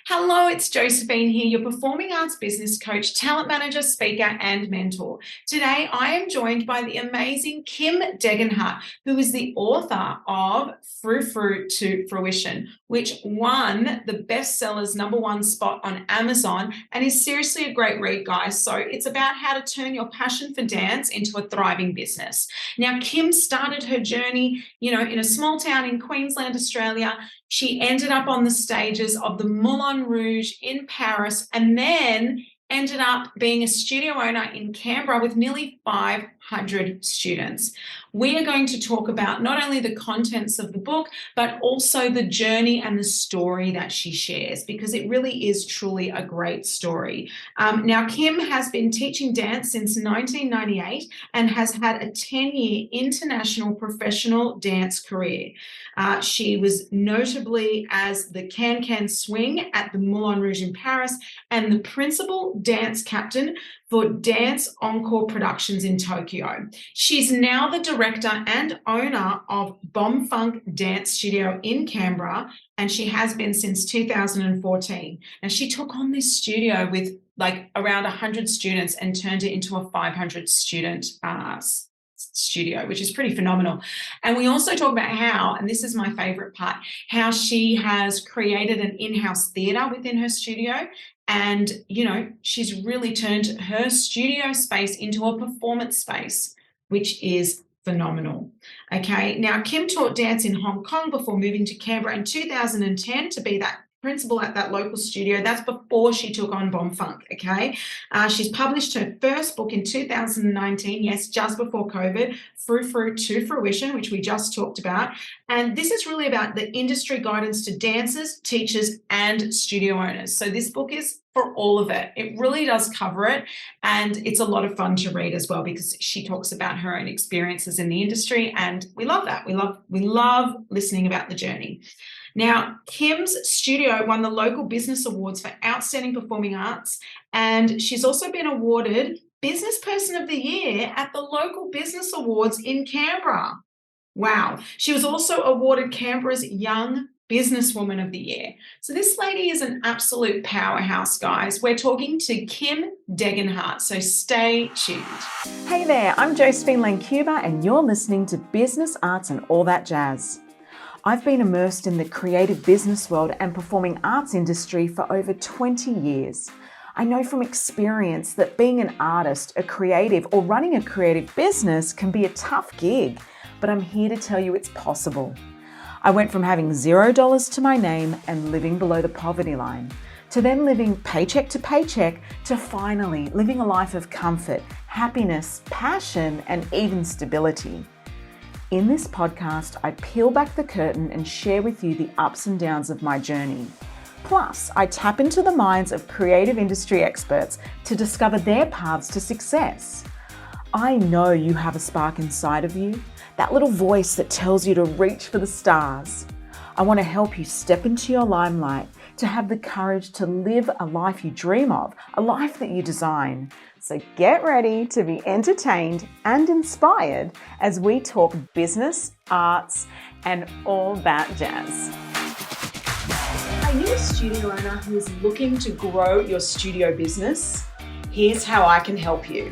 Hello, it's Josephine here, your performing arts business coach, talent manager, speaker, and mentor. Today, I am joined by the amazing Kym Degenhart, who is the author of Frou to Fruition, which won the bestsellers #1 spot on Amazon and is seriously a great read, guys. So it's about how to turn your passion for dance into a thriving business. Now, Kym started her journey, in a small town in Queensland, Australia. She ended up on the stages of the Moulin Rouge in Paris and then ended up being a studio owner in Canberra with nearly 500 students. We are going to talk about not only the contents of the book, but also the journey and the story that she shares, because it really is truly a great story. Now, Kym has been teaching dance since 1998 and has had a 10-year international professional dance career. She was notably as the Can Swing at the Moulin Rouge in Paris and the principal dance captain for Dance Encore Productions in Tokyo. She's now the director and owner of Bomb Funk Dance Studio in Canberra, and she has been since 2014. Now, she took on this studio with around 100 students and turned it into a 500 student studio, which is pretty phenomenal. And we also talk about how, and this is my favorite part, how she has created an in-house theater within her studio. And, she's really turned her studio space into a performance space, which is phenomenal. Okay, now Kym taught dance in Hong Kong before moving to Canberra in 2010 to be that principal at that local studio. That's before she took on Bomb Funk, okay? She's published her first book in 2019, yes, just before COVID, Frou to Fruition, which we just talked about. And this is really about the industry guidance to dancers, teachers, and studio owners. So this book is for all of it. It really does cover it. And it's a lot of fun to read as well, because she talks about her own experiences in the industry. And we love that. We love listening about the journey. Now, Kym's studio won the local business awards for outstanding performing arts, and she's also been awarded Business Person of the Year at the local business awards in Canberra. Wow. She was also awarded Canberra's Young Businesswoman of the Year. So this lady is an absolute powerhouse, guys. We're talking to Kym Degenhart, so stay tuned. Hey there, I'm Josephine Lancuba, and you're listening to Business, Arts and All That Jazz. I've been immersed in the creative business world and performing arts industry for over 20 years. I know from experience that being an artist, a creative, or running a creative business can be a tough gig, but I'm here to tell you it's possible. I went from having $0 to my name and living below the poverty line, to then living paycheck to paycheck, to finally living a life of comfort, happiness, passion, and even stability. In this podcast, I peel back the curtain and share with you the ups and downs of my journey. Plus, I tap into the minds of creative industry experts to discover their paths to success. I know you have a spark inside of you, that little voice that tells you to reach for the stars. I want to help you step into your limelight, to have the courage to live a life you dream of, a life that you design. So get ready to be entertained and inspired as we talk business, arts, and all that jazz. Are you a studio owner who is looking to grow your studio business? Here's how I can help you.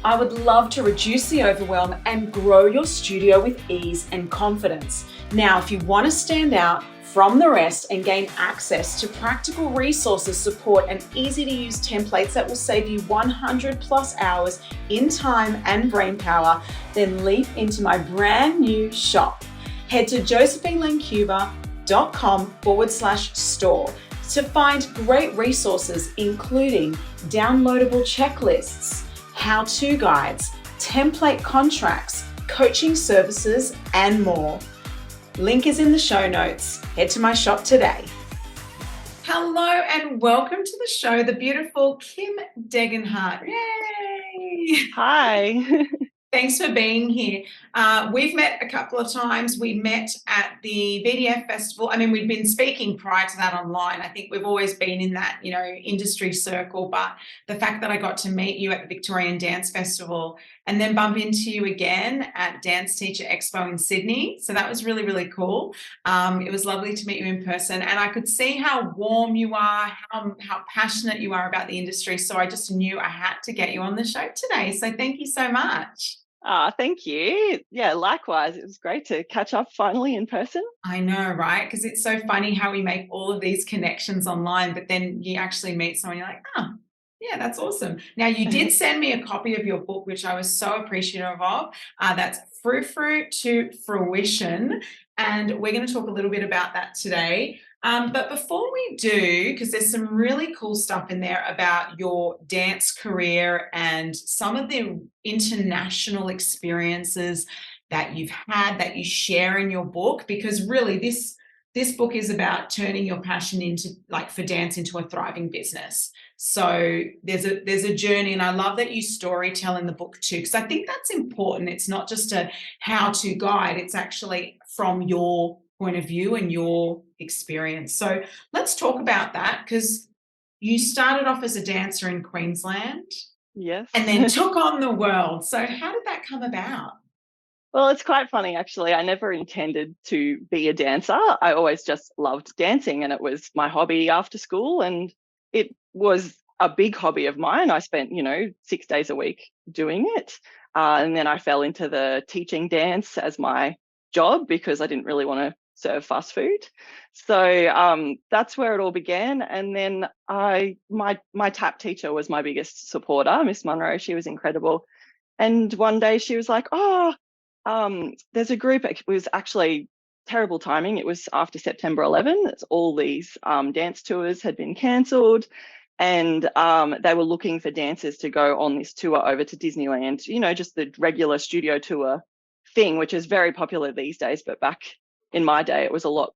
I would love to reduce the overwhelm and grow your studio with ease and confidence. Now, if you want to stand out from the rest and gain access to practical resources, support, and easy to use templates that will save you 100 plus hours in time and brain power, then leap into my brand new shop. Head to josephinelancuba.com/store to find great resources, including downloadable checklists, how-to guides, template contracts, coaching services, and more. Link is in the show notes. Head to my shop today. Hello and welcome to the show, the beautiful Kym Degenhart. Yay! Hi. Thanks for being here. We've met a couple of times. We met at the VDF Festival. I mean, we've been speaking prior to that online. I think we've always been in that, industry circle. But the fact that I got to meet you at the Victorian Dance Festival and then bump into you again at Dance Teacher Expo in Sydney. So that was really, really cool. It was lovely to meet you in person, and I could see how warm you are, how passionate you are about the industry. So I just knew I had to get you on the show today. So thank you so much. Thank you. Yeah, likewise. It was great to catch up finally in person. I know, right? Because it's so funny how we make all of these connections online, but then you actually meet someone, you're like, oh, yeah, that's awesome. Now, you did send me a copy of your book, which I was so appreciative of. That's Frou to Fruition. And we're going to talk a little bit about that today. But before we do, because there's some really cool stuff in there about your dance career and some of the international experiences that you've had that you share in your book, because really this book is about turning your passion into, like, for dance into a thriving business. So there's a journey, and I love that you storytell in the book too, because I think that's important. It's not just a how-to guide, it's actually from your point of view and your experience. So let's talk about that, because you started off as a dancer in Queensland Yes. and then took on the world. So how did that come about? Well, it's quite funny, actually. I never intended to be a dancer. I always just loved dancing, and it was my hobby after school. And it was a big hobby of mine. I spent, 6 days a week doing it. And then I fell into the teaching dance as my job because I didn't really want to serve fast food. So that's where it all began. And then my tap teacher was my biggest supporter, Miss Munro. She was incredible. And one day she was like, there's a group. It was actually terrible timing. It was after September 11. It's all these dance tours had been cancelled, and they were looking for dancers to go on this tour over to Disneyland, just the regular studio tour thing, which is very popular these days. But back in my day, it was a lot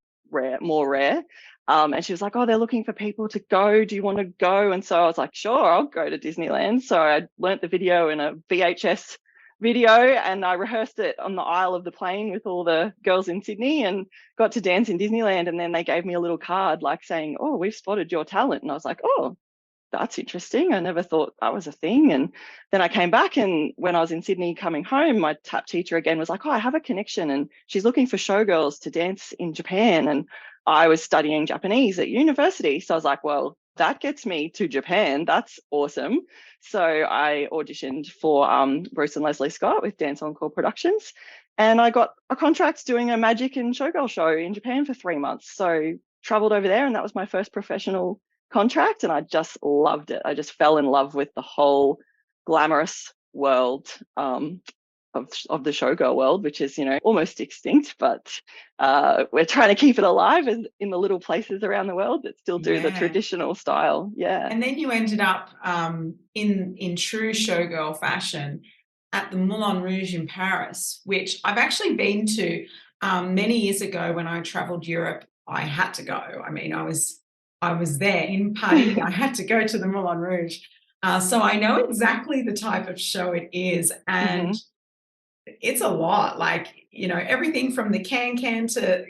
more rare. And she was like, oh, they're looking for people to go. Do you want to go? And so I was like, sure, I'll go to Disneyland. So I learnt the video in a VHS video, and I rehearsed it on the aisle of the plane with all the girls in Sydney and got to dance in Disneyland. And then they gave me a little card like saying, oh, we've spotted your talent. And I was like, oh, that's interesting. I never thought that was a thing. And then I came back, and when I was in Sydney coming home, my tap teacher again was like, oh, I have a connection, and she's looking for showgirls to dance in Japan. And I was studying Japanese at university. So I was like, well, that gets me to Japan. That's awesome. So I auditioned for Bruce and Leslie Scott with Dance Encore Productions, and I got a contract doing a magic and showgirl show in Japan for 3 months. So traveled over there, and that was my first professional contract, and I just loved it. I just fell in love with the whole glamorous world of the showgirl world, which is, almost extinct, but we're trying to keep it alive in the little places around the world that still do the traditional style. Yeah. And then you ended up in true showgirl fashion at the Moulin Rouge in Paris, which I've actually been to many years ago. When I traveled Europe, I had to go. I mean, I was there in Paris. I had to go to the Moulin Rouge. So I know exactly the type of show it is. And it's a lot, like, everything from the can to,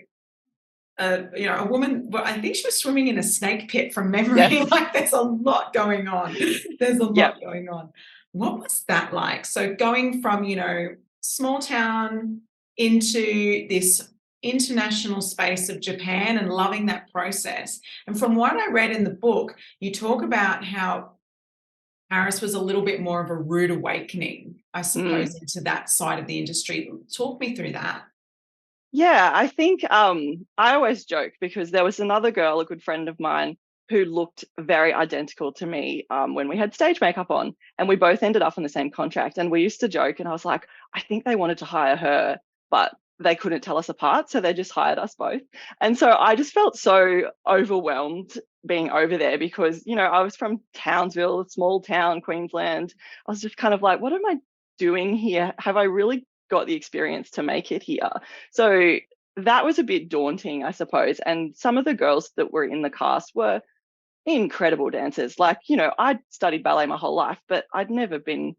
a woman, well, I think she was swimming in a snake pit from memory. Yes. Like, there's a lot going on. There's a lot going on. What was that like? So going from, small town into this international space of Japan and loving that process. And from what I read in the book, you talk about how Paris was a little bit more of a rude awakening, I suppose, into that side of the industry. Talk me through that. Yeah, I think I always joke because there was another girl, a good friend of mine, who looked very identical to me when we had stage makeup on, and we both ended up on the same contract. And we used to joke, and I was like, I think they wanted to hire her, but they couldn't tell us apart, so they just hired us both. And so I just felt so overwhelmed being over there because, I was from Townsville, a small town, Queensland. I was just kind of like, what am I doing here? Have I really got the experience to make it here? So that was a bit daunting, I suppose. And some of the girls that were in the cast were incredible dancers. Like, I'd studied ballet my whole life, but I'd never been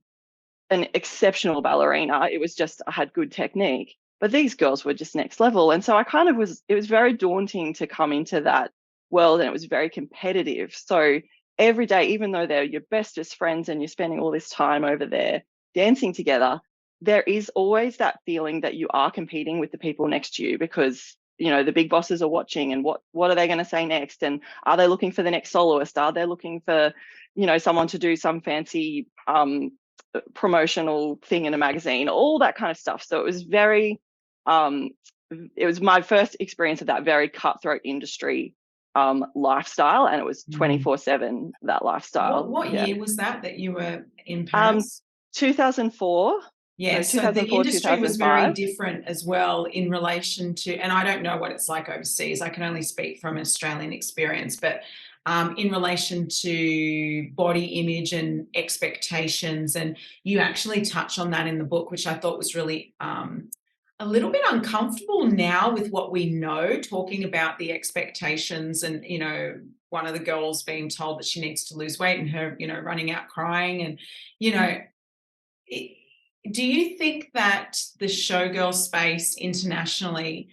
an exceptional ballerina. It was just I had good technique. But these girls were just next level. And so it was very daunting to come into that world, and it was very competitive. So every day, even though they're your bestest friends and you're spending all this time over there, dancing together, there is always that feeling that you are competing with the people next to you, because the big bosses are watching, and what are they going to say next, and are they looking for the next soloist, are they looking for someone to do some fancy promotional thing in a magazine, all that kind of stuff. So it was very it was my first experience of that very cutthroat industry lifestyle, and it was 24/7, that lifestyle. What year was that you were in um Paris? 2004. Yeah, So so the 2004, industry was very 2005. different as well in relation to, and I don't know what it's like overseas, I can only speak from Australian experience, but in relation to body image and expectations, and you actually touch on that in the book, which I thought was really a little bit uncomfortable now with what we know, talking about the expectations, and one of the girls being told that she needs to lose weight, and her running out crying, and do you think that the showgirl space internationally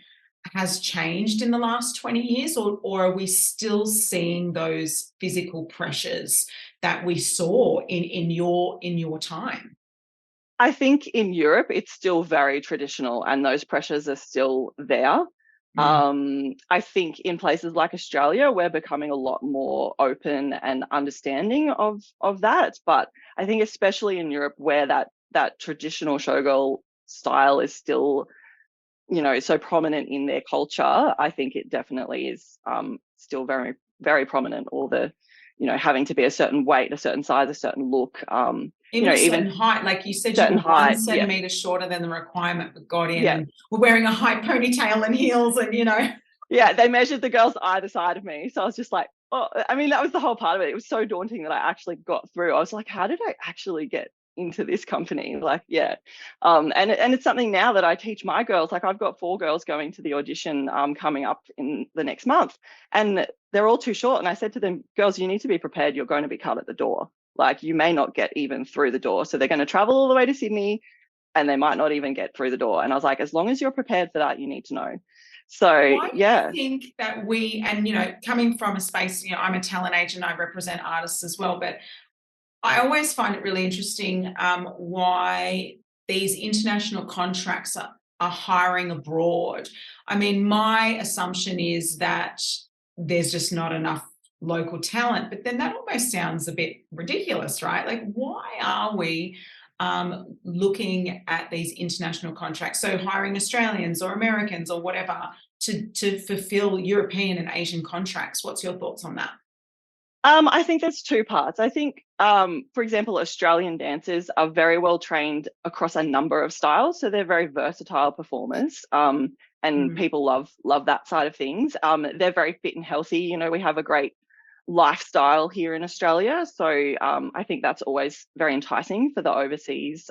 has changed in the last 20 years, or are we still seeing those physical pressures that we saw in your time? I think in Europe it's still very traditional, and those pressures are still there. I think in places like Australia, we're becoming a lot more open and understanding of that. But I think especially in Europe, where that traditional showgirl style is still, so prominent in their culture, I think it definitely is still very, very prominent. All the, having to be a certain weight, a certain size, a certain look. Even a certain height, like you said, you certain were 1 height, centimeter shorter than the requirement, but got in, yeah. and we're wearing a high ponytail and heels, and Yeah, they measured the girls either side of me. So I was just like, oh, I mean, that was the whole part of it. It was so daunting that I actually got through. I was like, how did I actually get into this company? Like, yeah. And it's something now that I teach my girls. Like, I've got 4 girls going to the audition coming up in the next month, and they're all too short. And I said to them, girls, you need to be prepared. You're going to be cut at the door. Like, you may not get even through the door. So they're going to travel all the way to Sydney, and they might not even get through the door. And I was like, as long as you're prepared for that, you need to know. So why do you think that and coming from a space, I'm a talent agent, I represent artists as well, but I always find it really interesting why these international contracts are hiring abroad. I mean, my assumption is that there's just not enough local talent, but then that almost sounds a bit ridiculous, right? Like, why are we looking at these international contracts? So hiring Australians or Americans or whatever to fulfill European and Asian contracts. What's your thoughts on that? I think there's 2 parts. I think, for example, Australian dancers are very well trained across a number of styles, so they're very versatile performers, and people love that side of things. They're very fit and healthy. We have a great lifestyle here in Australia, so I think that's always very enticing for the overseas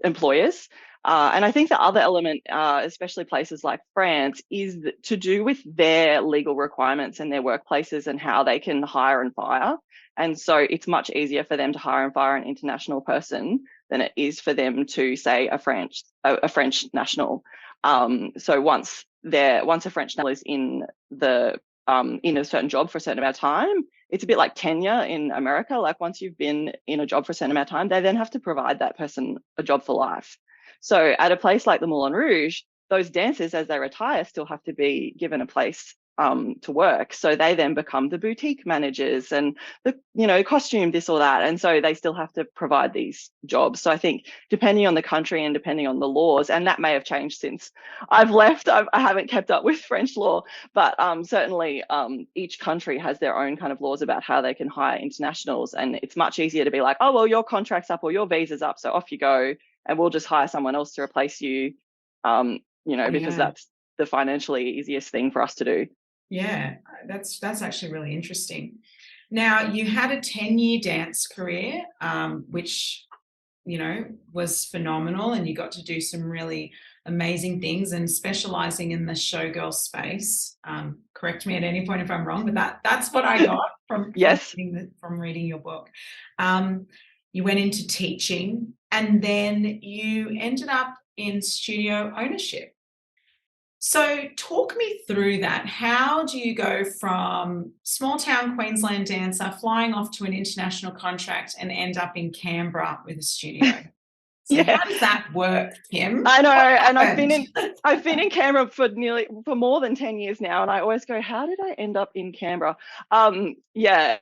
employers. And I think the other element, especially places like France, is to do with their legal requirements and their workplaces and how they can hire and fire. And so it's much easier for them to hire and fire an international person than it is for them to, say, a French national. So once a French national is in a certain job for a certain amount of time, it's a bit like tenure in America. Like, once you've been in a job for a certain amount of time, they then have to provide that person a job for life. So at a place like the Moulin Rouge, those dancers, as they retire, still have to be given a place to work. So they then become the boutique managers and the costume, this or that. And so they still have to provide these jobs. So I think depending on the country and depending on the laws, and that may have changed since I've left, I haven't kept up with French law, but certainly each country has their own kind of laws about how they can hire internationals. And it's much easier to be like, oh, well, your contract's up or your visa's up, so off you go, and we'll just hire someone else to replace you, because that's the financially easiest thing for us to do. Yeah, that's actually really interesting. Now, you had a 10-year dance career, which, was phenomenal, and you got to do some really amazing things, and specializing in the showgirl space. Correct me at any point if I'm wrong, but that's what I got from Yes. from reading your book. You went into teaching, and then you ended up in studio ownership. So talk me through that. How do you go from small town Queensland dancer flying off to an international contract and end up in Canberra with a studio? So Yeah, how does that work, Kym? I know. What And happened? I've been in Canberra for more than 10 years now. And I always go, how did I end up in Canberra? Yeah,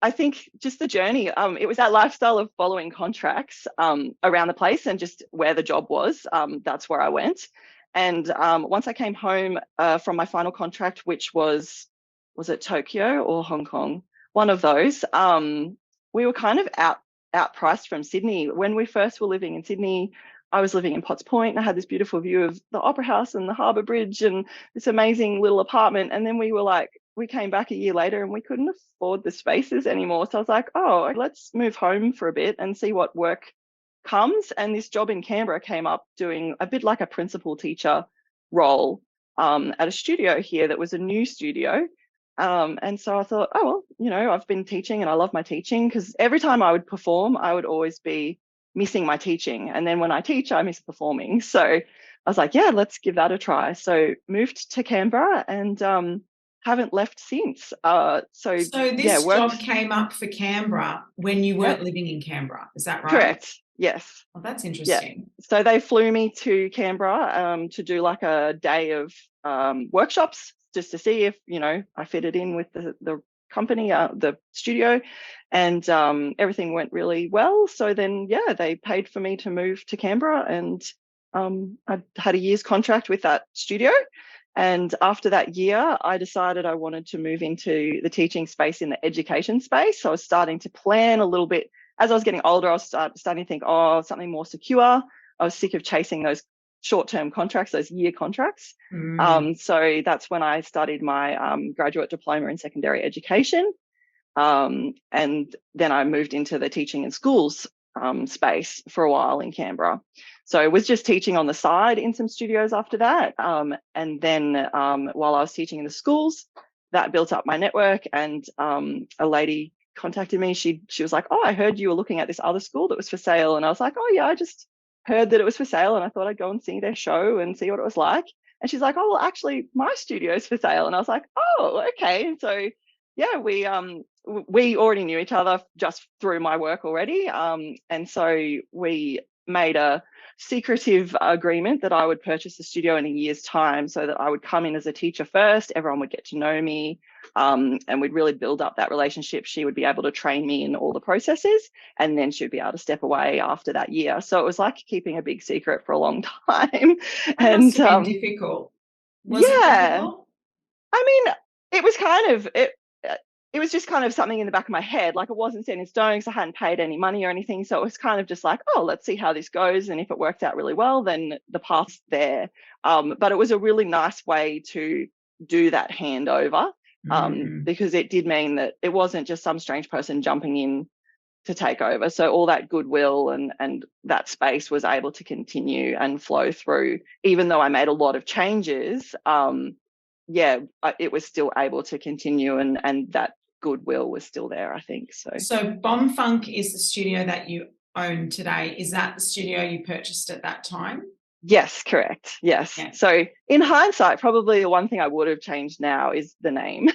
I think just the journey. It was that lifestyle of following contracts around the place and just where the job was. That's where I went. And once I came home from my final contract, which was it Tokyo or Hong Kong? One of those. We were kind of outpriced from Sydney. When we first were living in Sydney, I was living in Potts Point and I had this beautiful view of the Opera House and the Harbour Bridge and this amazing little apartment. And then we came back a year later and we couldn't afford the spaces anymore. So I was like, oh, let's move home for a bit and see what work comes. And this job in Canberra came up doing a bit like a principal teacher role at a studio here that was a new studio. And so I thought, oh, well, I've been teaching and I love my teaching, because every time I would perform, I would always be missing my teaching. And then when I teach, I miss performing. So I was like, yeah, let's give that a try. So moved to Canberra and haven't left since. So yeah, This job worked. came up for Canberra when you Yep, weren't living in Canberra. Is that right? correct. Yes. Well, that's Yeah. interesting. So they flew me to Canberra to do like a day of workshops just to see if, I fitted in with the company, the studio, and everything went really well. So then, yeah, they paid for me to move to Canberra, and I had a year's contract with that studio. And after that year, I decided I wanted to move into the teaching space in the education space. So I was starting to plan a little bit. As I was getting older, I was starting to think, oh, something more secure. I was sick of chasing those short-term contracts, those year contracts. So that's when I studied my graduate diploma in secondary education. And then I moved into the teaching in schools space for a while in Canberra. So I was just teaching on the side in some studios after that. And then while I was teaching in the schools, that built up my network, and a lady contacted me. She was like, oh, I heard you were looking at this other school that was for sale. And I was like, oh yeah, I just heard that it was for sale and I thought I'd go and see their show and see what it was like. And she's like, oh, well, actually my studio is for sale. And I was like, oh, okay. And so yeah, we already knew each other just through my work already. And so we made a secretive agreement that I would purchase the studio in a year's time, so that I would come in as a teacher first, everyone would get to know me, and we'd really build up that relationship. She would be able to train me in all the processes, and then she'd be able to step away after that year. So it was like keeping a big secret for a long time. That must have been difficult. Was it Yeah, difficult? I mean, it was kind of it was just kind of something in the back of my head. Like, it wasn't set in stone because I hadn't paid any money or anything. So it was kind of just like, oh, let's see how this goes. And if it works out really well, then the path's there. But it was a really nice way to do that handover, because it did mean that it wasn't just some strange person jumping in to take over. So all that goodwill and that space was able to continue and flow through, even though I made a lot of changes. Yeah, it was still able to continue, and that goodwill was still there, I think. So Bomb Funk is the studio that you own today. Is that the studio you purchased at that time? Yes, correct. Yes. Yeah. So in hindsight, probably the one thing I would have changed now is the name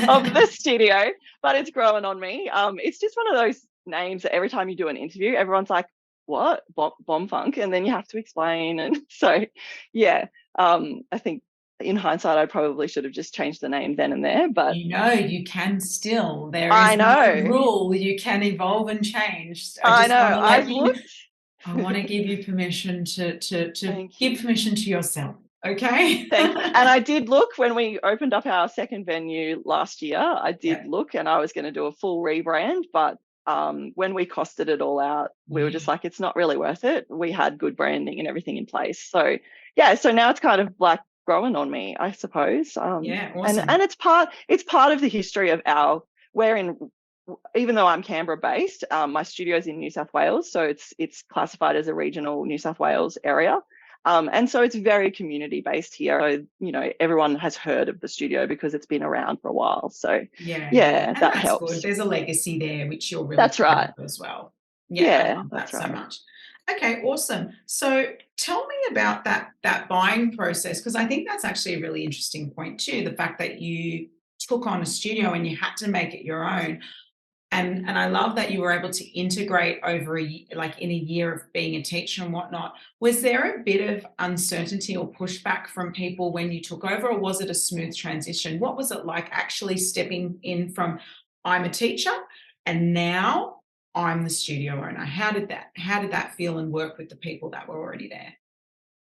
of the studio, but it's growing on me. It's just one of those names that every time you do an interview, everyone's like, what? Bomb Funk? And then you have to explain. And so, yeah, I think in hindsight, I probably should have just changed the name then and there, but you can still. There I is know. no rule. You can evolve and change. I know. I've looked. I want to give you permission to Thank give you. permission to yourself. Okay. Thank you. And I did look when we opened up our second venue last year. I did Yeah. look, and I was going to do a full rebrand, but when we costed it all out, we were just like, it's not really worth it. We had good branding and everything in place. So yeah, so now it's kind of like growing on me, I suppose. Yeah, awesome. And it's part of the history of even though I'm Canberra based, my studio's in New South Wales, so it's classified as a regional New South Wales area. And so it's very community based here. So, everyone has heard of the studio because it's been around for a while. So yeah, and that that's helps. good. There's a legacy there, which you're really That's proud right. of as well. I Yeah, love that that's so right. much. Okay, awesome. So tell me about that buying process, because I think that's actually a really interesting point too. The fact that you took on a studio and you had to make it your own. And I love that you were able to integrate over like in a year of being a teacher and whatnot. Was there a bit of uncertainty or pushback from people when you took over, or was it a smooth transition? What was it like actually stepping in from I'm a teacher and now I'm the studio owner? How did that feel and work with the people that were already there?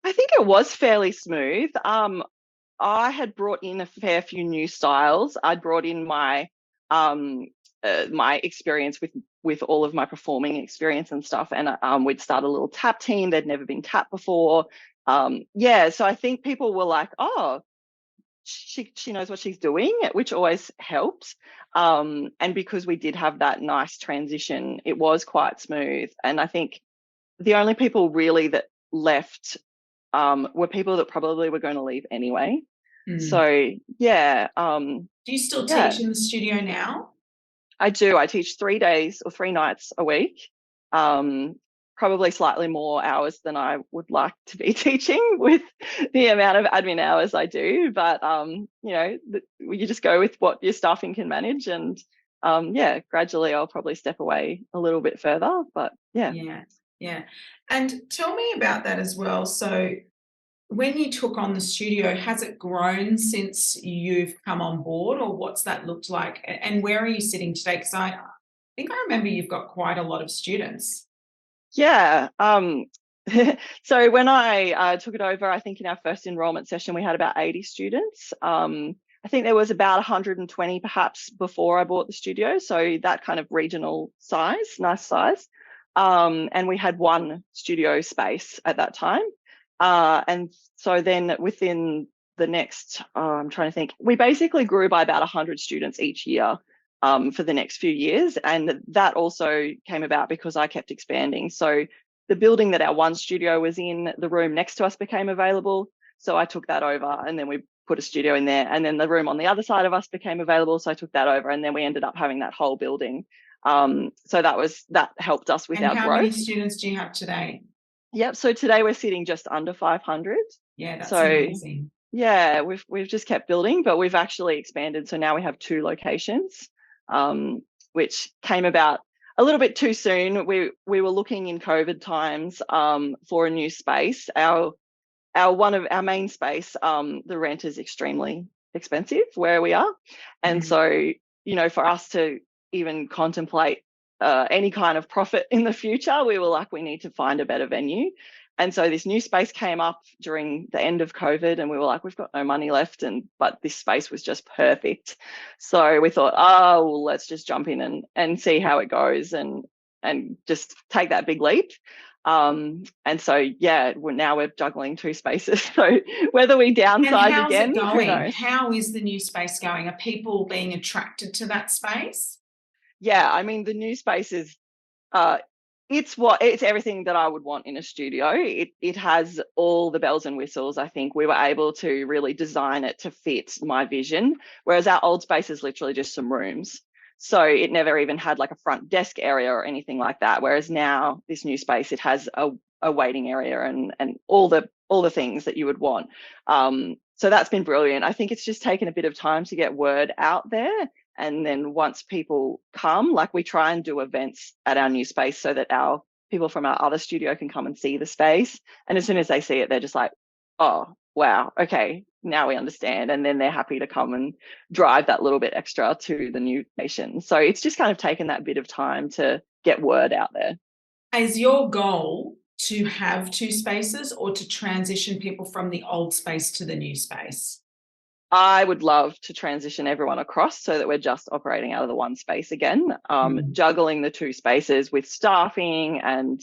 I think it was fairly smooth. I had brought in a fair few new styles. I'd brought in um, my experience with all of my performing experience and stuff, and we'd start a little tap team. They'd never been tapped before. Yeah, so I think people were like, "Oh, she knows what she's doing," which always helps. And because we did have that nice transition, it was quite smooth. And I think the only people really that left were people that probably were going to leave anyway. Mm. So yeah, Do you still yeah, teach in the studio now? I do. I teach 3 days or 3 nights a week. Um, Probably slightly more hours than I would like to be teaching with the amount of admin hours I do. But you just go with what your staffing can manage, and yeah, gradually I'll probably step away a little bit further. But yeah. Yeah, yeah. And tell me about that as well. So when you took on the studio, has it grown since you've come on board, or what's that looked like? And where are you sitting today? Because I think I remember you've got quite a lot of students. Yeah. So when I took it over, I think in our first enrollment session, we had about 80 students. I think there was about 120 perhaps before I bought the studio. So that kind of regional size, nice size. And we had one studio space at that time. And so then within the next, I'm trying to think, we basically grew by about 100 students each year for the next few years. And that also came about because I kept expanding. So the building that our one studio was in, the room next to us became available. So I took that over, and then we put a studio in there. And then the room on the other side of us became available. So I took that over, and then we ended up having that whole building. So that helped us with And our how growth. many students do you have today? Yep. So today we're sitting just under 500. Yeah, that's So amazing. yeah, we've just kept building, but we've actually expanded. So now we have 2 locations, which came about a little bit too soon. We were looking in COVID times for a new space. Our one of our main space, the rent is extremely expensive where we are, and Mhm. so for us to even contemplate any kind of profit in the future, we were like, we need to find a better venue. And so this new space came up during the end of COVID, and we were like, we've got no money left, but this space was just perfect. So we thought, oh, well, let's just jump in and see how it goes, and just take that big leap. And so yeah, now we're juggling 2 spaces. So whether we And downsize how's it again, who going? knows? How is the new space going? Are people being attracted to that space? Yeah, I mean the new space is uh it's everything that I would want in a studio. It has all the bells and whistles. I think we were able to really design it to fit my vision, whereas our old space is literally just some rooms. So it never even had like a front desk area or anything like that. Whereas now this new space, it has a waiting area and all the things that you would want. So that's been brilliant. I think it's just taken a bit of time to get word out there. And then once people come, like we try and do events at our new space so that our people from our other studio can come and see the space. And as soon as they see it, they're just like, oh, wow, okay, now we understand. And then they're happy to come and drive that little bit extra to the new station. So it's just kind of taken that bit of time to get word out there. Is your goal to have two spaces or to transition people from the old space to the new space? I would love to transition everyone across so that we're just operating out of the one space again. Mm. Juggling the 2 spaces with staffing and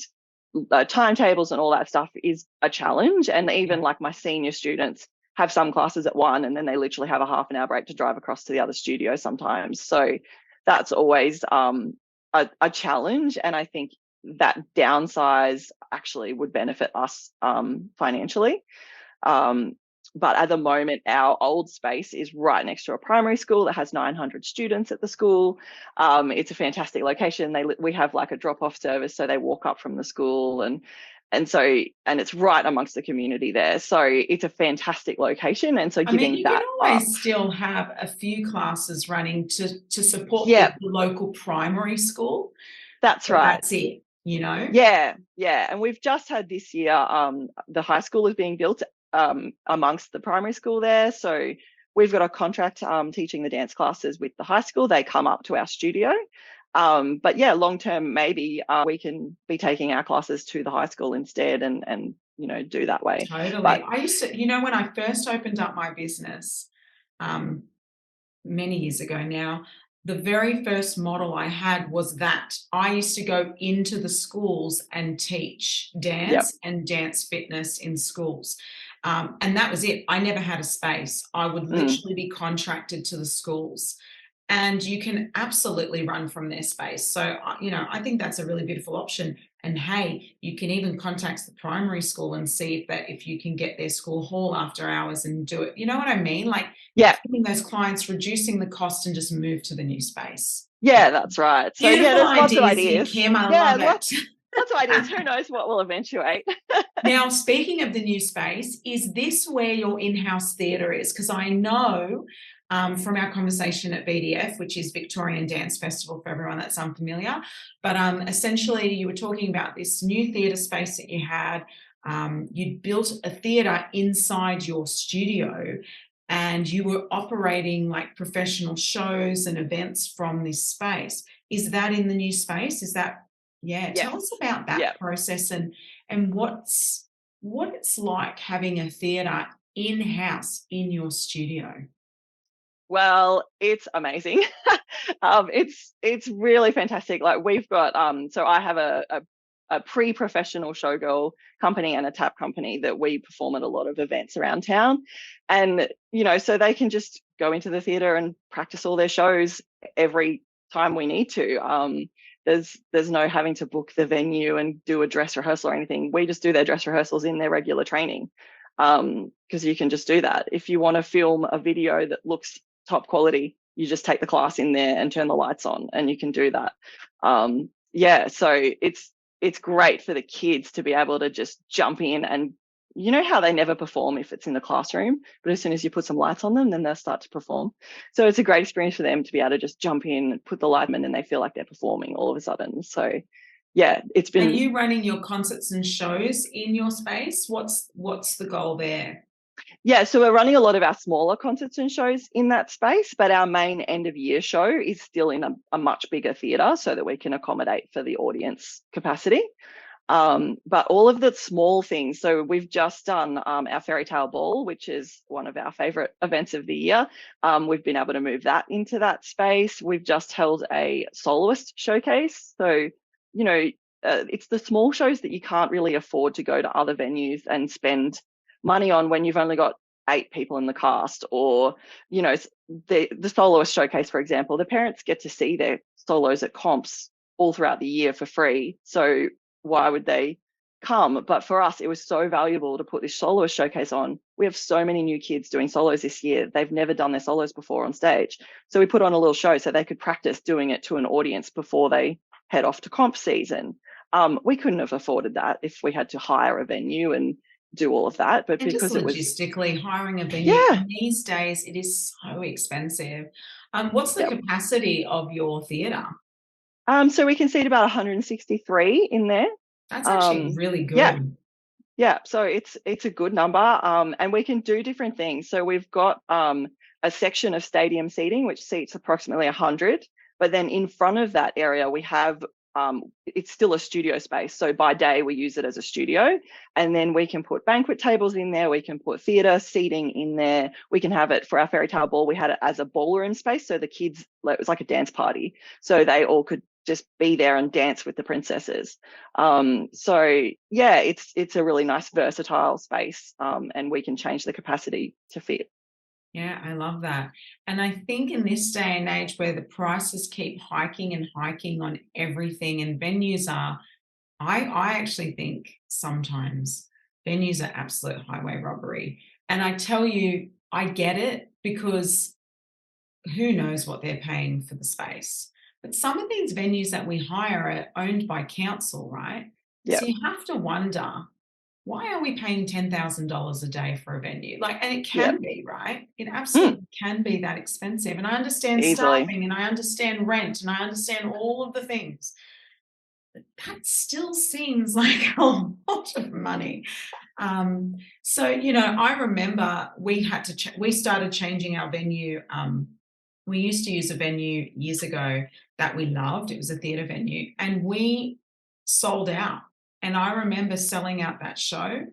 timetables and all that stuff is a challenge. And even Yeah. like my senior students have some classes at one, and then they literally have a half an hour break to drive across to the other studio sometimes. So that's always a challenge. And I think that downsize actually would benefit us financially. Um, But at the moment, our old space is right next to a primary school that has 900 students at the school. It's a fantastic location. We have like a drop-off service, so they walk up from the school, and it's right amongst the community there. So it's a fantastic location. And so I mean, giving you can that always up. still have a few classes running to support Yeah, the local primary school, that's but right. that's it, you know? Yeah. And we've just had this year, the high school is being built amongst the primary school there. So we've got a contract teaching the dance classes with the high school. They come up to our studio. But yeah, long term, maybe we can be taking our classes to the high school instead, and do that way. Totally. But I used to, when I first opened up my business, um, many years ago now, the very first model I had was that I used to go into the schools and teach yeah, dance and dance fitness in schools. And that was it. I never had a space. I would literally be contracted to the schools. And you can absolutely run from their space. So, I think that's a really beautiful option. And hey, you can even contact the primary school and see if you can get their school hall after hours and do it. You know what I mean? Like, you're yeah, keeping those clients, reducing the cost, and just move to the new space. yeah, that's right. So yeah, Beautiful there's lots of ideas here, ideas. Kim. I Yeah, love it. lots of ideas. Who knows what will eventuate? Now, speaking of the new space, is this where your in-house theatre is? Because I know from our conversation at VDF, which is Victorian Dance Festival for everyone that's unfamiliar, but essentially you were talking about this new theatre space that you had. You'd built a theatre inside your studio, and you were operating like professional shows and events from this space. Is that in the new space? Yeah, Yes. tell us about that Yeah. process and what it's like having a theatre in-house in your studio. Well, it's amazing. It's really fantastic. Like we've got so I have a pre-professional showgirl company and a tap company that we perform at a lot of events around town. And so they can just go into the theatre and practice all their shows every time we need to. There's no having to book the venue and do a dress rehearsal or anything. We just do their dress rehearsals in their regular training. Because you can just do that. If you want to film a video that looks top quality, you just take the class in there and turn the lights on, and you can do that. So it's great for the kids to be able to just jump in, and how they never perform if it's in the classroom, but as soon as you put some lights on them, then they'll start to perform. So it's a great experience for them to be able to just jump in, put the light in, and they feel like they're performing all of a sudden. So yeah, it's been. Are you running your concerts and shows in your space? What's the goal there? Yeah, so we're running a lot of our smaller concerts and shows in that space, but our main end of year show is still in a much bigger theatre so that we can accommodate for the audience capacity. But all of the small things, so we've just done our fairy tale ball, which is one of our favourite events of the year. We've been able to move that into that space. We've just held a soloist showcase. So, it's the small shows that you can't really afford to go to other venues and spend money on when you've only got 8 people in the cast, or the soloist showcase, for example. The parents get to see their solos at comps all throughout the year for free, so why would they come? But for us, it was so valuable to put this soloist showcase on. We have so many new kids doing solos this year. They've never done their solos before on stage, so we put on a little show so they could practice doing it to an audience before they head off to comp season. We couldn't have afforded that if we had to hire a venue and do all of that, but And just because it was logistically hiring a venue these days, it is so expensive. What's the capacity of your theatre? So we can seat about 163 in there. That's actually really Yeah, good. yeah. So it's a good number, and we can do different things. So we've got a section of stadium seating which seats approximately 100, but then in front of that area we have it's still a studio space. So by day we use it as a studio, and then we can put banquet tables in there. We can put theatre seating in there. We can have it for our fairy tale ball. We had it as a ballroom space, so the kids, it was like a dance party, so they all could just be there and dance with the princesses. So yeah, it's a really nice versatile space, and we can change the capacity to fit. Yeah, I love that. And I think in this day and age where the prices keep hiking and hiking on everything, and venues are, I actually think sometimes venues are absolute highway robbery. And I tell you, I get it, because who knows what they're paying for the space. But some of these venues that we hire are owned by council, right? Yeah. So you have to wonder, why are we paying $10,000 a day for a venue? Like, and it Yeah. can be, right? It Mm, absolutely can be that expensive. And I understand easily. staffing, and I understand rent, and I understand all of the things. But that still seems like a lot of money. So, I remember we started changing our venue. We used to use a venue years ago that we loved. It was a theatre venue, and we sold out. And I remember selling out that show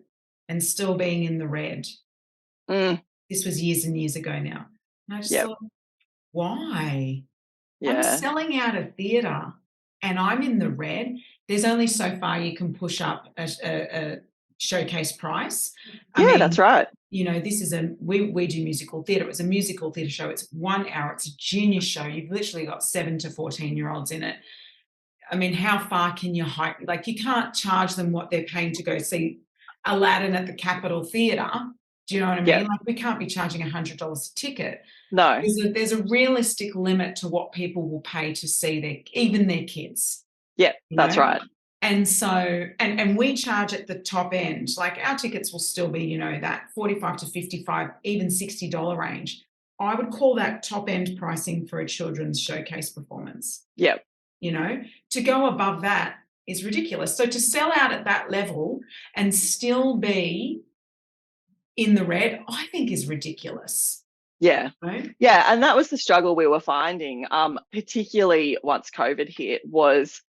and still being in the red. Mm, This was years and years ago now. And I just yep. thought, why? I'm Yeah. selling out a theatre and I'm in the red. There's only so far you can push up a showcase price. I Yeah, mean, that's right. this is we do musical theatre. It was a musical theatre show. It's 1 hour. It's a junior show. You've literally got 7 to 14-year-olds in it. I mean, how far can you hike? Like, you can't charge them what they're paying to go see Aladdin at the Capitol Theatre. Do you know what I Yeah. mean? Like, we can't be charging $100 a ticket. No. There's a realistic limit to what people will pay to see even their kids, Yeah, you that's know? right. And so, and we charge at the top end. Like, our tickets will still be, that 45 to 55, even $60 range. I would call that top end pricing for a children's showcase performance. Yep. To go above that is ridiculous. So to sell out at that level and still be in the red, I think is ridiculous. Yeah. Right? Yeah. And that was the struggle we were finding, particularly once COVID hit, was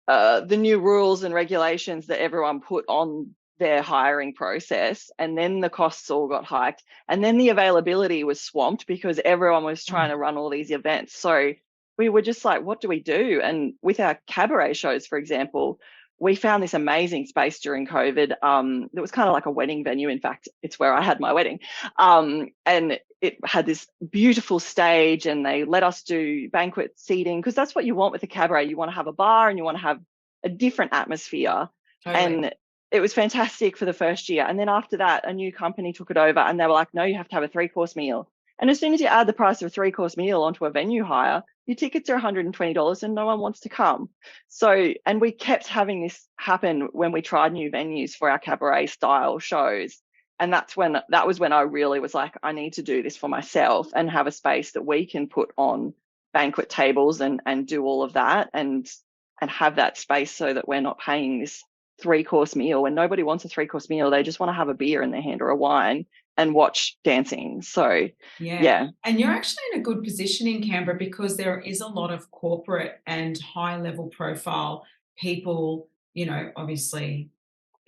the new rules and regulations that everyone put on their hiring process. And then the costs all got hiked. And then the availability was swamped because everyone was trying to run all these events. So we were just like, what do we do? And with our cabaret shows, for example, we found this amazing space during COVID. It was kind of like a wedding venue. In fact, it's where I had my wedding. And it had this beautiful stage, and they let us do banquet seating, because that's what you want with a cabaret. You want to have a bar and you want to have a different atmosphere. Totally. And it was fantastic for the first year. And then after that, a new company took it over and they were like, no, you have to have a 3-course meal. And as soon as you add the price of a 3-course meal onto a venue hire, your tickets are $120 and no one wants to come. So, and we kept having this happen when we tried new venues for our cabaret style shows. And that was when I really was like, I need to do this for myself and have a space that we can put on banquet tables and do all of that and have that space, so that we're not paying this 3-course meal. When nobody wants a 3-course meal, they just want to have a beer in their hand or a wine and watch dancing. So yeah. And you're actually in a good position in Canberra, because there is a lot of corporate and high level profile people. Obviously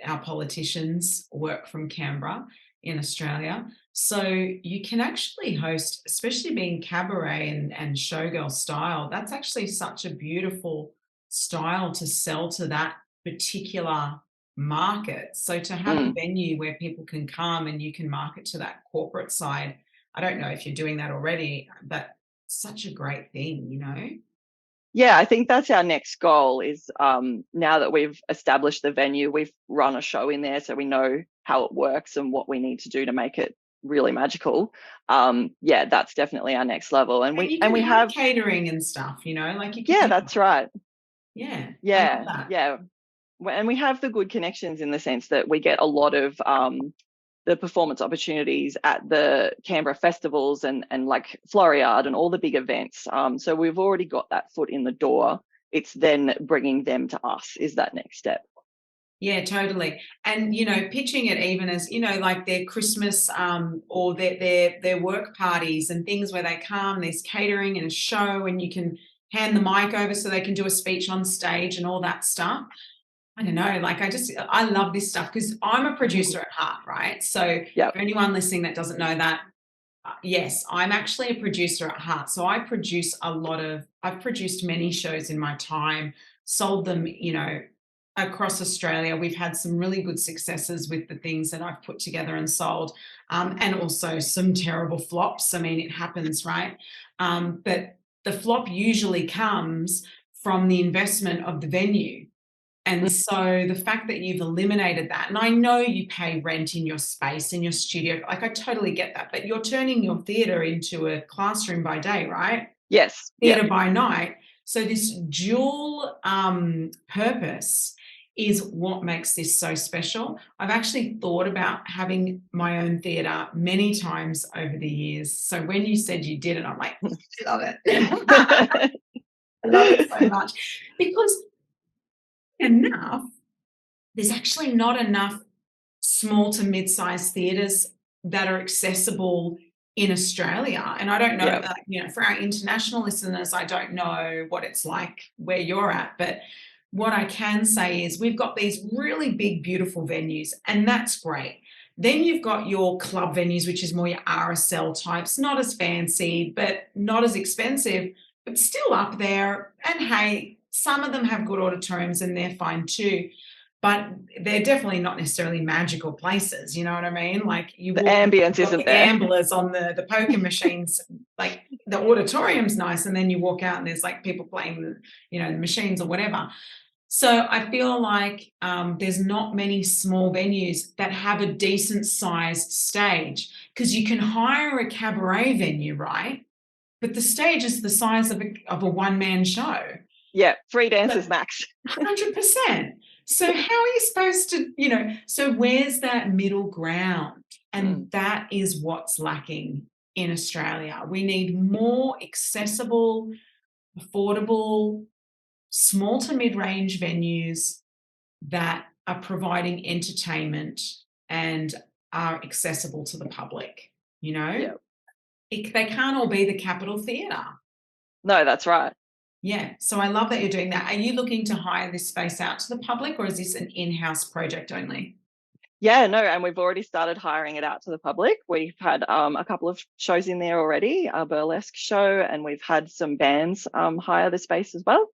our politicians work from Canberra in Australia. So you can actually host, especially being cabaret and showgirl style, that's actually such a beautiful style to sell to that particular market. So to have a venue where people can come and you can market to that corporate side, I don't know if you're doing that already, but such a great thing. Yeah, I think that's our next goal is, now that we've established the venue, we've run a show in there, so we know how it works and what we need to do to make it really magical. Yeah, that's definitely our next level. And you we can have catering and stuff, like you can. Yeah, that's right. Yeah. I love Yeah, that. yeah. And we have the good connections in the sense that we get a lot of the performance opportunities at the Canberra festivals and like Floriade and all the big events. So we've already got that foot in the door. It's then bringing them to us is that next step. Yeah, totally. And pitching it even as like their Christmas or their work parties and things where they come. There's catering and a show, and you can hand the mic over so they can do a speech on stage and all that stuff. I don't know, like I love this stuff because I'm a producer at heart, right? So Yep. for anyone listening that doesn't know that, yes, I'm actually a producer at heart. So I've produced many shows in my time, sold them, across Australia. We've had some really good successes with the things that I've put together and sold, and also some terrible flops. I mean, it happens, right? But the flop usually comes from the investment of the venue. And so the fact that you've eliminated that, and I know you pay rent in your space, in your studio, like I totally get that, but you're turning your theatre into a classroom by day, right? Yes. Theatre by night. So this dual purpose is what makes this so special. I've actually thought about having my own theatre many times over the years. So when you said you did it, I'm like, I love it. I love it so much because enough, there's actually not enough small to mid-sized theatres that are accessible in Australia. And I don't know, for our international listeners, I don't know what it's like where you're at, but what I can say is we've got these really big, beautiful venues, and that's great. Then you've got your club venues, which is more your RSL types, not as fancy, but not as expensive, but still up there. And hey, some of them have good auditoriums and they're fine too. But they're definitely not necessarily magical places. You know what I mean? Like the ambience isn't the there. Gamblers on the poker machines, like the auditorium's nice, and then you walk out and there's like people playing the machines or whatever. So I feel like there's not many small venues that have a decent sized stage, because you can hire a cabaret venue, right? But the stage is the size of a one-man show. Yeah, 3 dancers max. 100%. So how are you supposed to, so where's that middle ground? And that is what's lacking in Australia. We need more accessible, affordable, small to mid-range venues that are providing entertainment and are accessible to the public, Yep. They can't all be the Capitol Theatre. No, that's right. Yeah. So I love that you're doing that. Are you looking to hire this space out to the public, or is this an in-house project only? Yeah, no, and we've already started hiring it out to the public. We've had a couple of shows in there already, a burlesque show, and we've had some bands hire the space as well.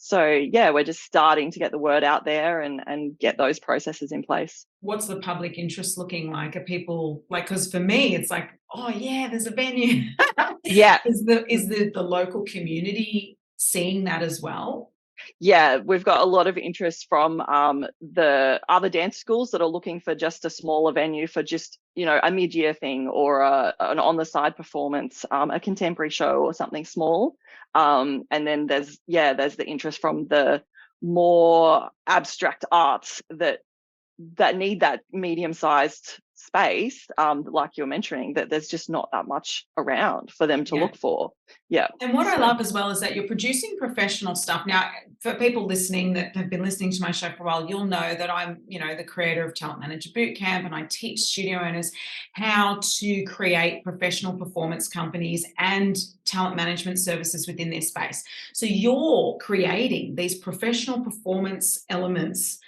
So yeah, we're just starting to get the word out there and get those processes in place. What's the public interest looking like? Are people like, because for me, it's like, oh yeah, there's a venue. Yeah. Is the local community seeing that as well? Yeah, we've got a lot of interest from the other dance schools that are looking for just a smaller venue for just, a mid-year thing or an on-the-side performance, a contemporary show or something small. And then there's the interest from the more abstract arts that need that medium-sized space, like you're mentioning, that there's just not that much around for them to look for. Yeah. And what I love as well is that you're producing professional stuff. Now, for people listening that have been listening to my show for a while, you'll know that I'm, the creator of Talent Manager Bootcamp, and I teach studio owners how to create professional performance companies and talent management services within their space. So you're creating these professional performance elements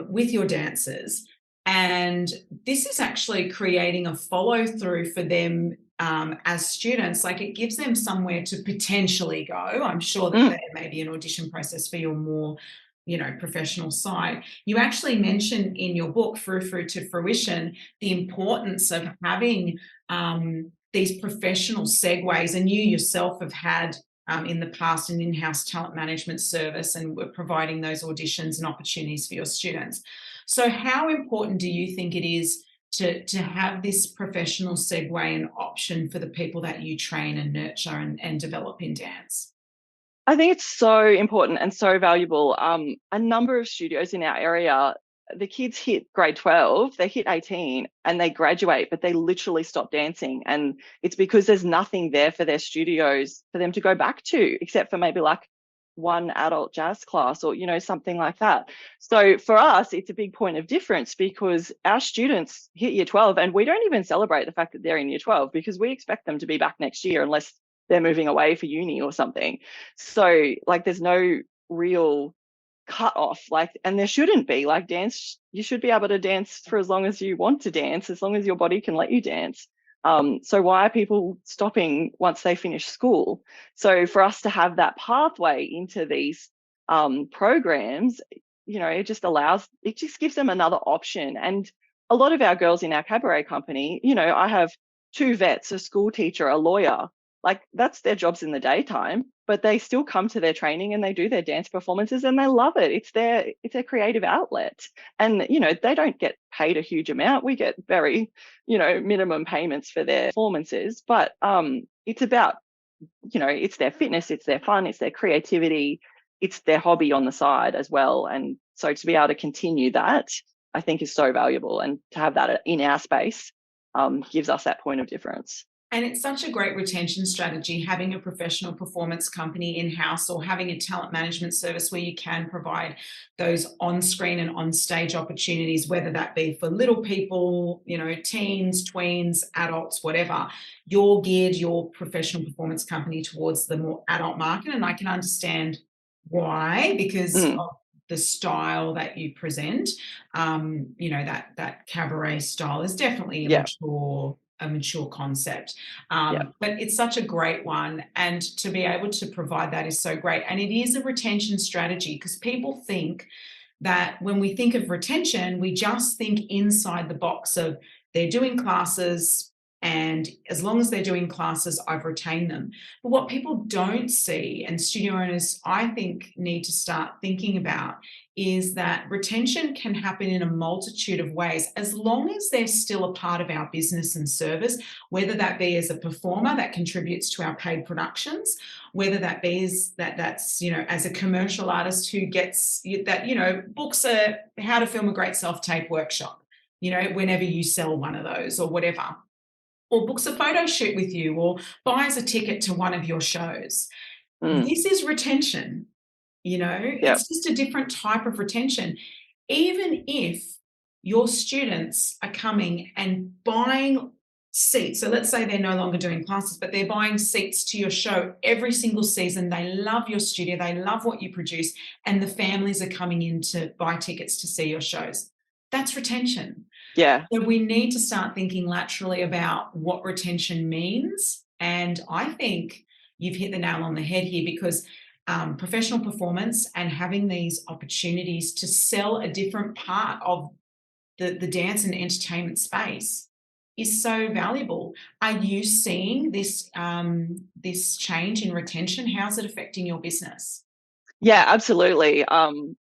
with your dancers. And this is actually creating a follow through for them as students. Like, it gives them somewhere to potentially go. I'm sure that there may be an audition process for your more, professional side. You actually mention in your book, Frou to Fruition, the importance of having these professional segues, and you yourself have had in the past an in-house talent management service, and we're providing those auditions and opportunities for your students. So how important do you think it is to have this professional segue and option for the people that you train and nurture and develop in dance? I think it's so important and so valuable. A number of studios in our area, the kids hit grade 12, they hit 18 and they graduate, but they literally stop dancing. And it's because there's nothing there for their studios for them to go back to, except for maybe like one adult jazz class or, something like that. So for us, it's a big point of difference, because our students hit year 12 and we don't even celebrate the fact that they're in year 12, because we expect them to be back next year unless they're moving away for uni or something. So there's no real cut off, and there shouldn't be. Dance, you should be able to dance for as long as you want to dance, as long as your body can let you dance. So why are people stopping once they finish school? So for us to have that pathway into these programs, it just gives them another option. And a lot of our girls in our cabaret company, I have 2 vets, a school teacher, a lawyer. like that's their jobs in the daytime, but they still come to their training and they do their dance performances and they love it. It's their creative outlet. And, you know, they don't get paid a huge amount. We get very, you know, minimum payments for their performances, but it's about, you know, it's their fitness, it's their fun, it's their creativity, it's their hobby on the side as well. And so to be able to continue that, I think is so valuable. And to have that in our space gives us that point of difference. And it's such a great retention strategy, having a professional performance company in-house or having a talent management service where you can provide those on-screen and on-stage opportunities, whether that be for little people, you know, teens, tweens, adults, whatever. You're geared your professional performance company towards the more adult market. And I can understand why, because of the style that you present. You know, that cabaret style is definitely a mature concept. But it's such a great one. And to be able to provide that is so great. And it is a retention strategy, because people think that when we think of retention, we just think inside the box of they're doing classes, and as long as they're doing classes, I've retained them. But what people don't see, and studio owners, I think, need to start thinking about, is that retention can happen in a multitude of ways, as long as they're still a part of our business and service, whether that be as a performer that contributes to our paid productions, whether that be as that's, you know, as a commercial artist who gets that, you know, books a how to film a great self-tape workshop, you know, whenever you sell one of those or whatever, or books a photo shoot with you, or buys a ticket to one of your shows. This is retention, you know, it's just a different type of retention. Even if your students are coming and buying seats, so let's say they're no longer doing classes, but they're buying seats to your show every single season. They love your studio, they love what you produce, and the families are coming in to buy tickets to see your shows. That's retention. Yeah. So we need to start thinking laterally about what retention means. And I think you've hit the nail on the head here, because professional performance and having these opportunities to sell a different part of the dance and entertainment space is so valuable. Are you seeing this this change in retention? How's it affecting your business? Yeah, absolutely.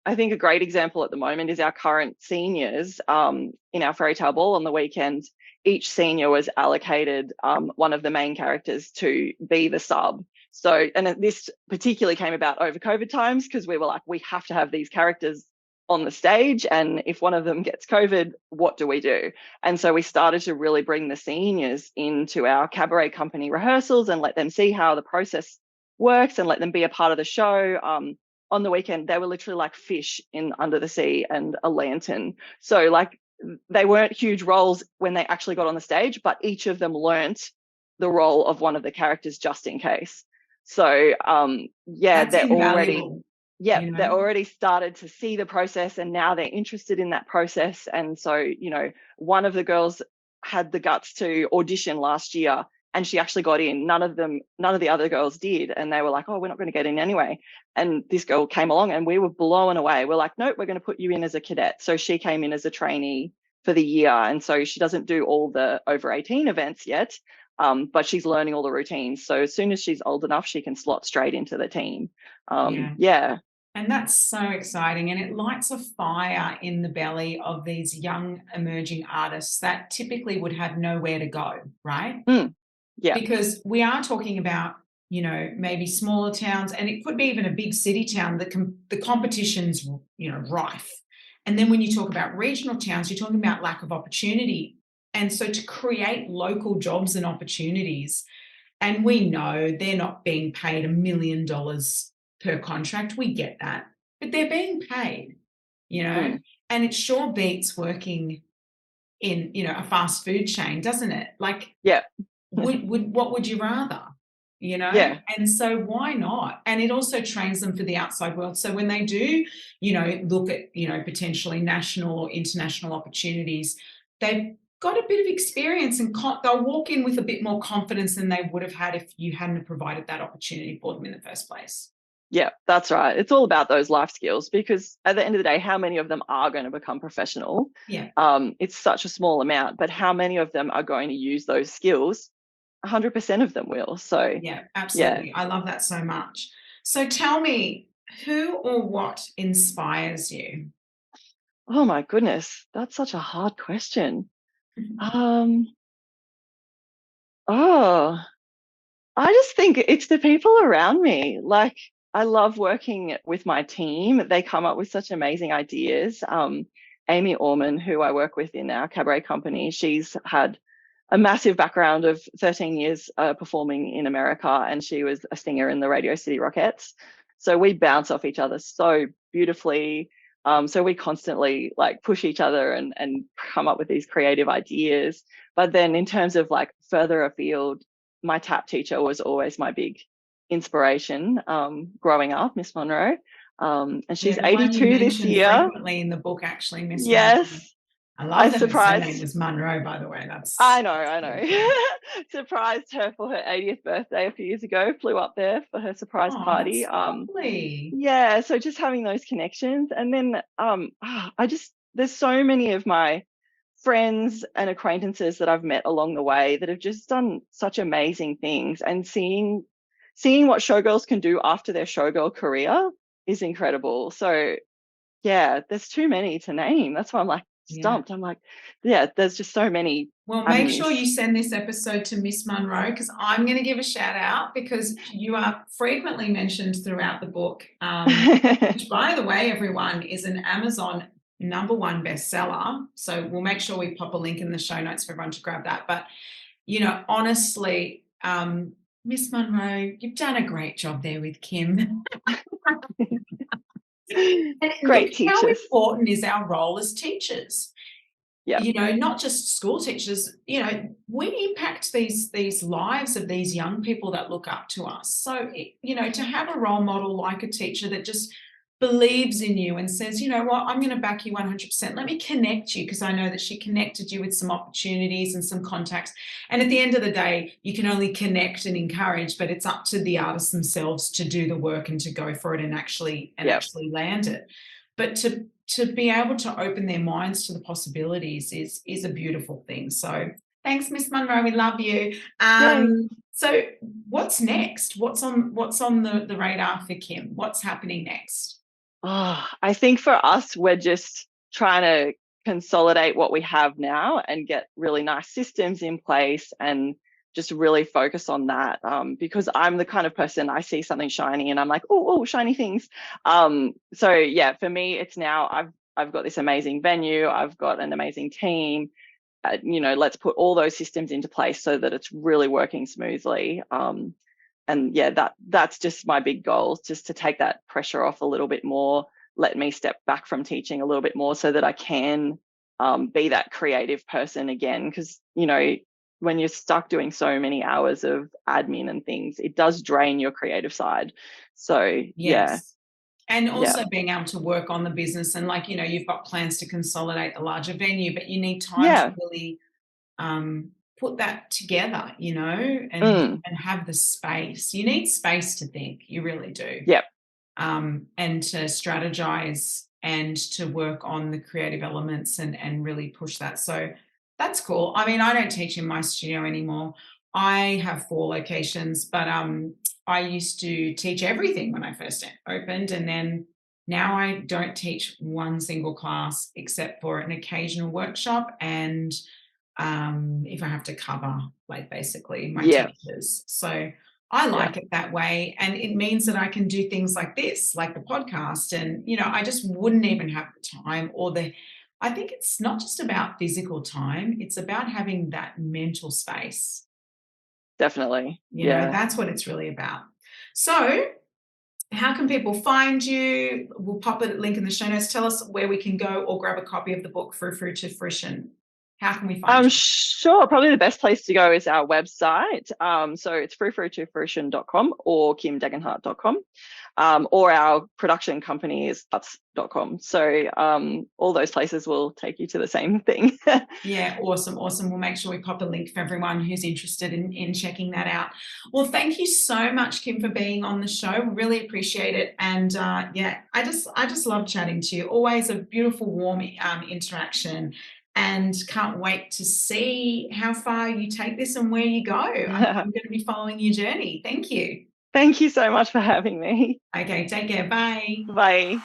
I think a great example at the moment is our current seniors in our fairy tale ball on the weekend. Each senior was allocated one of the main characters to be the sub. So, and this particularly came about over COVID times, because we were like, we have to have these characters on the stage, and if one of them gets COVID, what do we do? And so we started to really bring the seniors into our cabaret company rehearsals and let them see how the process works and let them be a part of the show. On the weekend, they were literally like fish in under the sea and a lantern. So like, they weren't huge roles when they actually got on the stage, but each of them learnt the role of one of the characters just in case. So That's they're already invaluable, you know? they're already started to see the process, and now they're interested in that process. And so, you know, one of the girls had the guts to audition last year, and she actually got in. None of the other girls did, and they were like, oh, we're not going to get in anyway. And this girl came along and we were blown away. We're like, nope, we're going to put you in as a cadet. So she came in as a trainee for the year, and so she doesn't do all the over 18 events yet, but she's learning all the routines. So as soon as she's old enough, she can slot straight into the team. And that's so exciting. And it lights a fire in the belly of these young emerging artists that typically would have nowhere to go, right? Because we are talking about, you know, maybe smaller towns, and it could be even a big city town. The competition's, you know, rife. And then when you talk about regional towns, you're talking about lack of opportunity. And so to create local jobs and opportunities, and we know they're not being paid $1 million per contract. We get that, but they're being paid, you know, and it sure beats working in, you know, a fast food chain, doesn't it? Like, what would you rather, you know? And so why not? And it also trains them for the outside world. So when they do, you know, look at, you know, potentially national or international opportunities, they've got a bit of experience, and they'll walk in with a bit more confidence than they would have had if you hadn't provided that opportunity for them in the first place. Yeah, that's right. It's all about those life skills, because at the end of the day, how many of them are going to become professional? Yeah. It's such a small amount, but how many of them are going to use those skills 100% of them will. So Yeah, absolutely. I love that so much. So tell me, who or what inspires you? oh my goodness, that's such a hard question. Um, oh, I just think it's the people around me. Like, I love working with my team. They come up with such amazing ideas. Amy Orman, who I work with in our cabaret company, she's had a massive background of 13 years performing in America, and she was a singer in the Radio City Rockettes. So we bounce off each other so beautifully. So we constantly like push each other and come up with these creative ideas. But then in terms of like further afield, my tap teacher was always my big inspiration growing up, Miss Monroe. And Yeah, she's the one you 82 this mentioned year. frequently in the book, actually, Miss Monroe. Yes, I I love that her surname surprised. was Monroe, by the way. I That's know, I really cool. know. Surprised her for her 80th birthday a few years ago. Flew up there for her surprise Oh, party. that's lovely. Yeah, so just having those connections, and then I just there's so many of my friends and acquaintances that I've met along the way that have just done such amazing things, and seeing what showgirls can do after their showgirl career is incredible. So yeah, there's too many to name. That's why I'm like Yeah. stumped. I'm like, yeah, there's just so many Well, make sure avenues. you send this episode to Miss Monroe, because I'm going to give a shout out, because you are frequently mentioned throughout the book, which, by the way, everyone, is an Amazon #1 bestseller. So we'll make sure we pop a link in the show notes for everyone to grab that. But, honestly, Miss Monroe, you've done a great job there with Kym. And look, Great how teachers. important is our role as teachers? Yeah. Not just school teachers, we impact these lives of these young people that look up to us. So, to have a role model like a teacher that just believes in you and says, you know what, I'm going to back you 100%. Let me connect you, because I know that she connected you with some opportunities and some contacts. And at the end of the day, you can only connect and encourage, but it's up to the artists themselves to do the work and to go for it and actually land it. But to be able to open their minds to the possibilities is a beautiful thing. So thanks, Miss Monroe. We love you. Yay. So what's next? What's on the radar for Kym? What's happening next? Oh, I think for us, we're just trying to consolidate what we have now and get really nice systems in place and just really focus on that. Because I'm the kind of person, I see something shiny and I'm like, oh, shiny things. So yeah, for me, it's now I've got this amazing venue, I've got an amazing team. Let's put all those systems into place so that it's really working smoothly. And yeah, that's just my big goal, just to take that pressure off a little bit more, let me step back from teaching a little bit more so that I can be that creative person again. Because, when you're stuck doing so many hours of admin and things, it does drain your creative side. So yeah. Yes. And also being able to work on the business, and you've got plans to consolidate the larger venue, but you need time to really put that together, and have the space. You need space to think. You really do. Yep. And to strategize and to work on the creative elements and really push that. So that's cool. I mean, I don't teach in my studio anymore. I have 4 locations, but I used to teach everything when I first opened, and then now I don't teach one single class except for an occasional workshop, and if I have to cover, basically my teachers. So I like it that way. And it means that I can do things like this, like the podcast. And, I just wouldn't even have the time I think it's not just about physical time. It's about having that mental space. Definitely. Yeah. That's what it's really about. So how can people find you? We'll pop a link in the show notes. Tell us where we can go or grab a copy of the book, Frou Frou to Fruition. How can we find you? Sure. Probably the best place to go is our website. So it's fruitfruitofruition.com or kymdegenhart.com. Or our production company is tuts.com. So all those places will take you to the same thing. Yeah, awesome. We'll make sure we pop a link for everyone who's interested in checking that out. Well, thank you so much, Kym, for being on the show. We really appreciate it. And I just love chatting to you. Always a beautiful, warm interaction. and can't wait to see how far you take this and where you go. I'm going to be following your journey. Thank you. Thank you so much for having me. Okay, take care. Bye. Bye.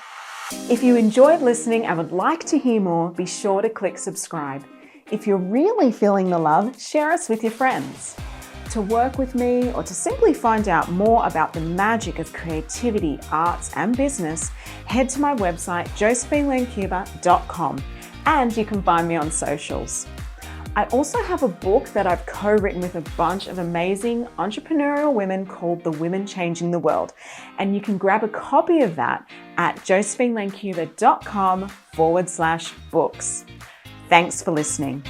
If you enjoyed listening and would like to hear more, be sure to click subscribe. If you're really feeling the love, share us with your friends. To work with me or to simply find out more about the magic of creativity, arts and business, head to my website josephinelancuba.com, and you can find me on socials. I also have a book that I've co-written with a bunch of amazing entrepreneurial women called The Women Changing the World, and you can grab a copy of that at josephinelancuba.com/books. Thanks for listening.